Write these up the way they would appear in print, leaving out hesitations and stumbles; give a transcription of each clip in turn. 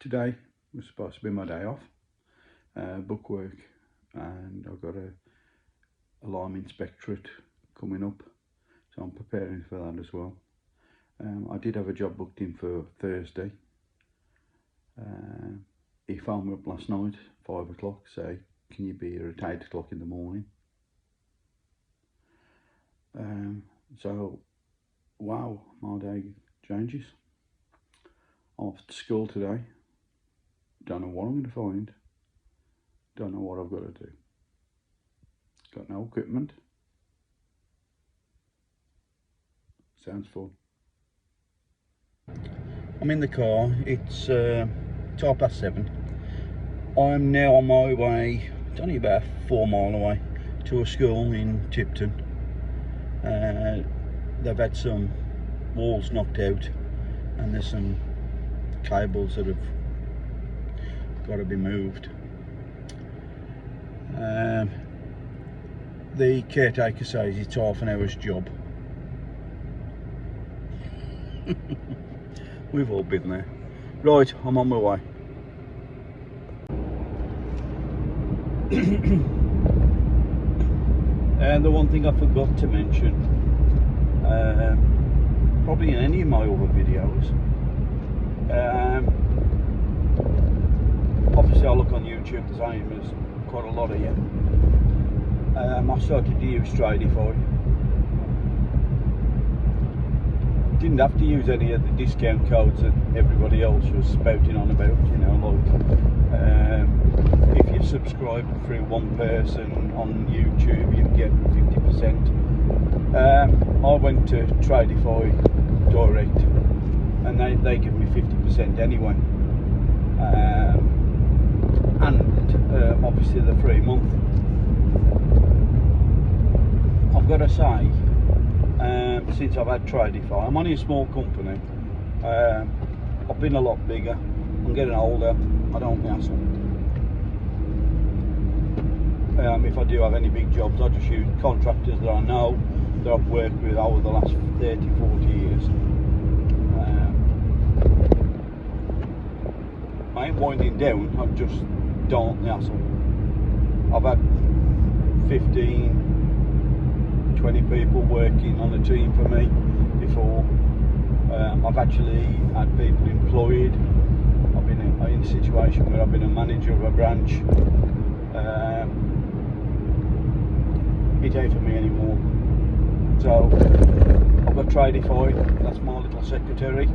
Today was supposed to be my day off, bookwork, and I've got a alarm inspectorate coming up, so I'm preparing for that as well. I did have a job booked in for Thursday. He phoned me up last night, 5 o'clock, say, can you be here at 8 o'clock in the morning? So, wow, my day changes. I'm off to school today. Don't know what I'm going to find. Don't know what I've got to do. Got no equipment. Sounds fun. I'm in the car. It's 7:30. I'm now on my way, it's only about 4 miles away, to a school in Tipton. They've had some walls knocked out and there's some cables that have got to be moved. The caretaker says it's half an hour's job. We've all been there. Right, I'm on my way. And the one thing I forgot to mention, probably in any of my other videos, obviously I look on YouTube, the same as quite a lot of you. I started to use Tradify. Didn't have to use any of the discount codes that everybody else was spouting on about, you know, like if you subscribe through one person on YouTube you get 50%. I went to Tradify direct and they give me 50% anyway, and obviously the free month. I've got to say, since I've had Tradify, I'm only a small company. I've been a lot bigger. I'm getting older. I don't hassle. If I do have any big jobs, I just use contractors that I know, that I've worked with over the last 30, 40 years. I ain't winding down, I just don't hassle. I've had 15, 20 people working on a team for me before. I've actually had people employed. I've been in a situation where I've been a manager of a branch. It ain't for me anymore. So I've got Tradify, that's my little secretary.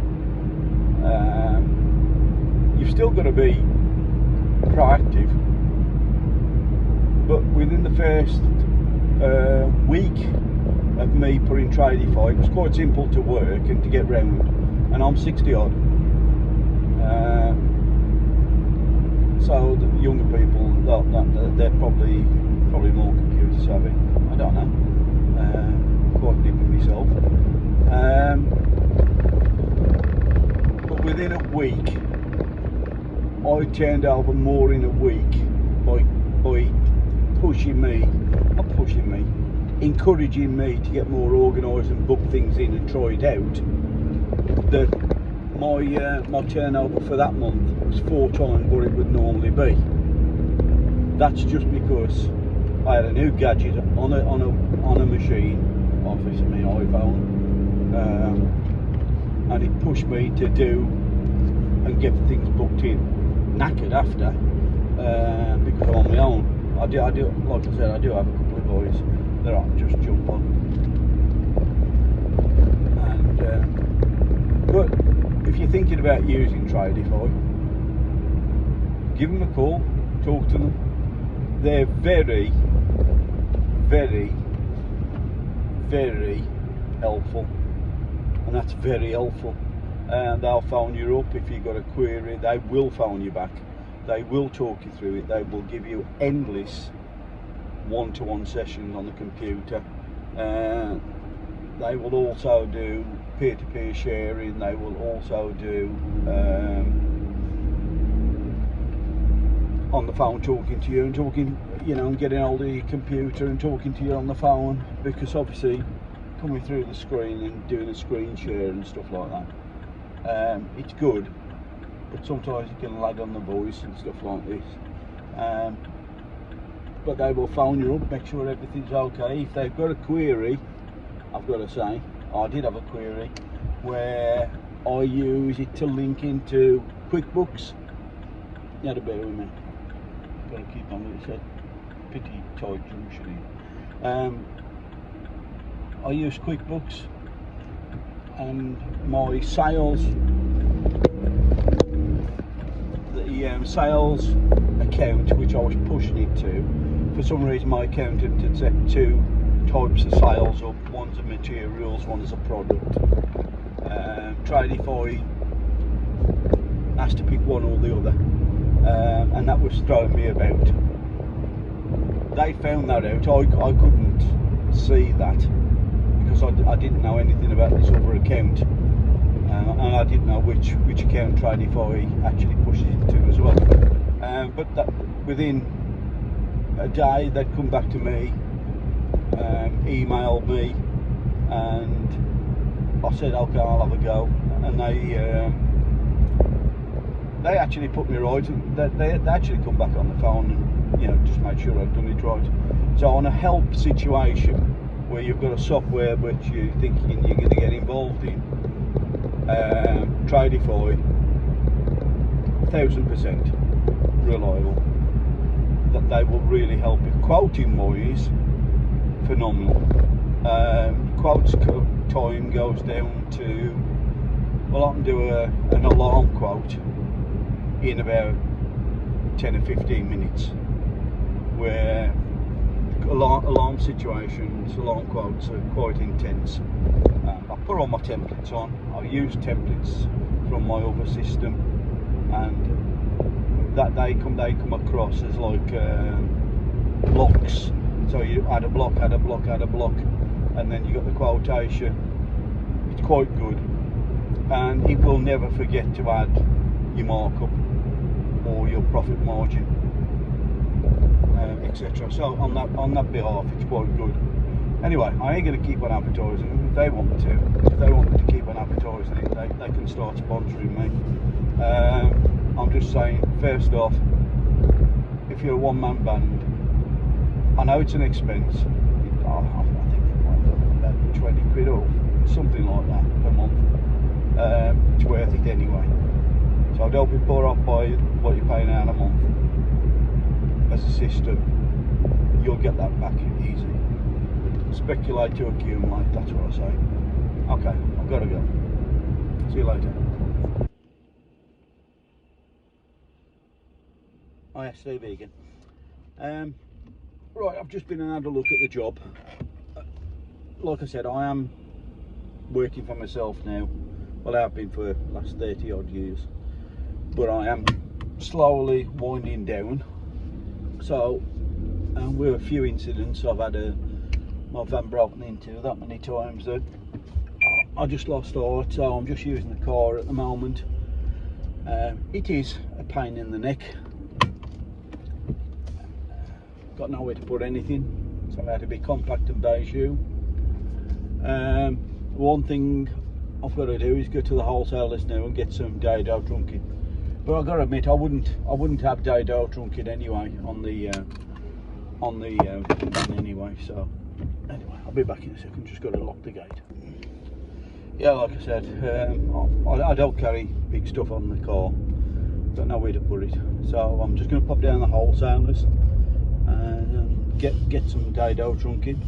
You've still got to be proactive, but within the first week of me putting Tradify, it was quite simple to work and to get round, and I'm 60 odd. So the younger people, they're probably more computer savvy. I don't know. Quite dipping myself. But within a week, I turned over more in a week by encouraging me to get more organised and book things in and try it out, that my turnover for that month was 4 times what it would normally be. That's just because I had a new gadget on a machine, obviously my iPhone, and it pushed me to do and get things booked in. Knackered after, because I'm on my own. I do, like I said, I do have a couple of boys that I just jump on. And but if you're thinking about using Tradify, give them a call, talk to them. They're very, very, very helpful, and that's very helpful. And they'll phone you up if you've got a query. They will phone you back. They will talk you through it. They will give you endless one-to-one sessions on the computer. They will also do peer-to-peer sharing. They will also do on the phone talking to you and talking, you know, and getting hold of your computer and talking to you on the phone, because obviously coming through the screen and doing a screen share and stuff like that, it's good, but sometimes you can lag on the voice and stuff like this. But they will phone you up, make sure everything's okay. If they've got a query, I've got to say, I did have a query where I use it to link into QuickBooks. You had to bear with me. Got to keep on with it. Pretty tight junction here. I use QuickBooks, and my sales, the sales account which I was pushing it to, for some reason my accountant had set two types of sales up. One's a materials, one is a product. Tradify has to pick one or the other, and that was throwing me about. They found that out. I couldn't see that because I didn't know anything about this other account, and I didn't know which account Tradify actually pushes it to as well. But that, within a day they'd come back to me, emailed me, and I said okay, I'll have a go, and they actually put me right. They actually come back on the phone and, you know, just make sure I've done it right. So on a help situation where you've got a software which you're thinking you're going to get involved in, Tradify 1000% reliable. That they will really help you. Quoting wise, phenomenal. Quotes time goes down to, well, I can do an alarm quote in about 10 or 15 minutes, where alarm situations, alarm quotes are quite intense. I put all my templates on. I use templates from my other system, and that they come across as like blocks. So you add a block, add a block, add a block, and then you got the quotation. It's quite good, and it will never forget to add your markup or your profit margin, etc. So on that behalf, it's quite good. Anyway, I ain't going to keep on advertising. If they want me to keep on advertising it, they can start sponsoring me. I'm just saying, first off, if you're a one-man band, I know it's an expense. I think about 20 quid or something like that per month. It's worth it anyway. So don't be put off by what you're paying out a month. As a system, you'll get that back easy. Speculate to accumulate, that's what I say. Okay, I've got to go. See you later. Oh yeah, Steve Egan. Right, I've just been and had a look at the job. Like I said, I am working for myself now. Well, I have been for the last 30 odd years, but I am slowly winding down. So, with a few incidents, I've had my van broken into that many times that I just lost heart. So I'm just using the car at the moment. It is a pain in the neck. Got nowhere to put anything, so I had to be compact and bijou. One thing I've got to do is go to the wholesalers now and get some dado trunking. But I've got to admit, I wouldn't have dado trunking anyway on the van anyway. So anyway, I'll be back in a second. Just got to lock the gate. Yeah, like I said, I don't carry big stuff on the car. Got nowhere to put it, so I'm just going to pop down the wholesalers and get some dado trunking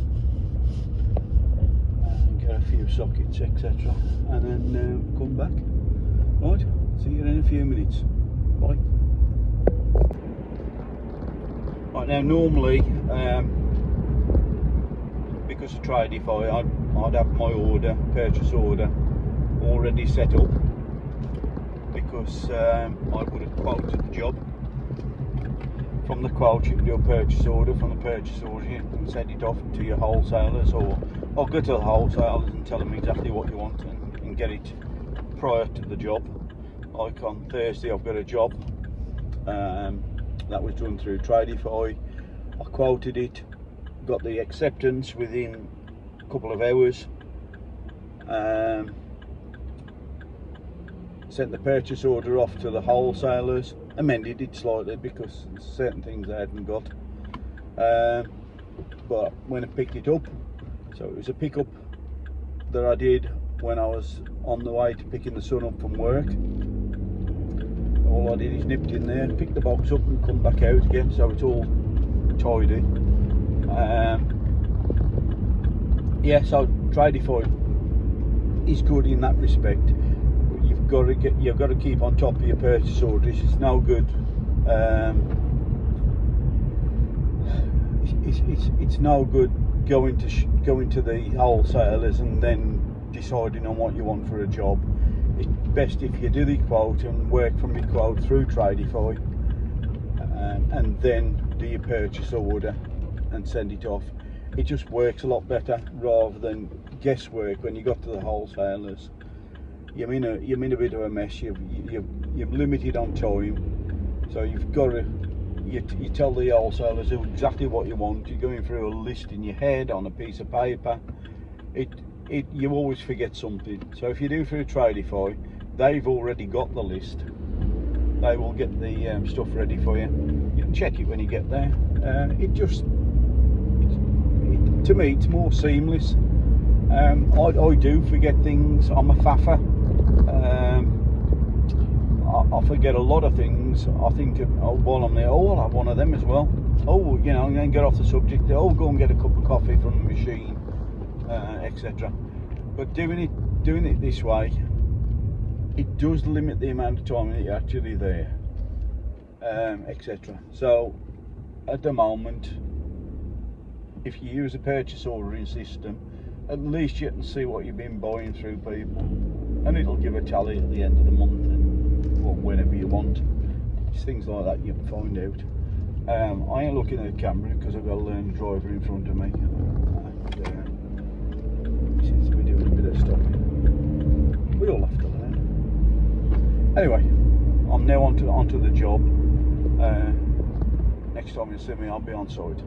and get a few sockets, etc., and then come back. Right, see you in a few minutes. Bye. Right, now normally because of Tradify, I'd have my purchase order already set up, because I would have quoted the job. From the quote you can do a purchase order, from the purchase order you can send it off to your wholesalers, or go to the wholesalers and tell them exactly what you want and get it prior to the job. Like on Thursday I've got a job that was done through Tradify. I quoted it, got the acceptance within a couple of hours, sent the purchase order off to the wholesalers, amended it slightly because certain things I hadn't got. But when I picked it up, so it was a pickup that I did when I was on the way to picking the son up from work. All I did is nipped in there, picked the box up and come back out again, so it's all tidy. Yeah, so Tradify is good in that respect, but you've got to keep on top of your purchase orders. It's no good. It's no good going to the wholesalers and then deciding on what you want for a job. It's best if you do the quote and work from your quote through Tradify, and then do your purchase order and send it off. It just works a lot better rather than guesswork when you got to the wholesalers. You're in a bit of a mess. You're limited on time, so you've got to. You tell the wholesalers exactly what you want. You're going through a list in your head on a piece of paper. You always forget something. So if you do through Tradify, they've already got the list. They will get the stuff ready for you. You can check it when you get there. To me, it's more seamless. I do forget things. I'm a faffer. I forget a lot of things. I think while I'm there, I'll have one of them as well. And then get off the subject. Go and get a cup of coffee from the machine, etc. But doing it this way, it does limit the amount of time that you're actually there, etc. So at the moment, if you use a purchase ordering system, at least you can see what you've been buying through people, and it'll give a tally at the end of the month, or whenever you want. It's things like that you can find out. I ain't looking at the camera because I've got a learned driver in front of me. He seems to be doing a bit of stopping. We all have to learn. Anyway, I'm now onto the job. Next time you see me, I'll be on site.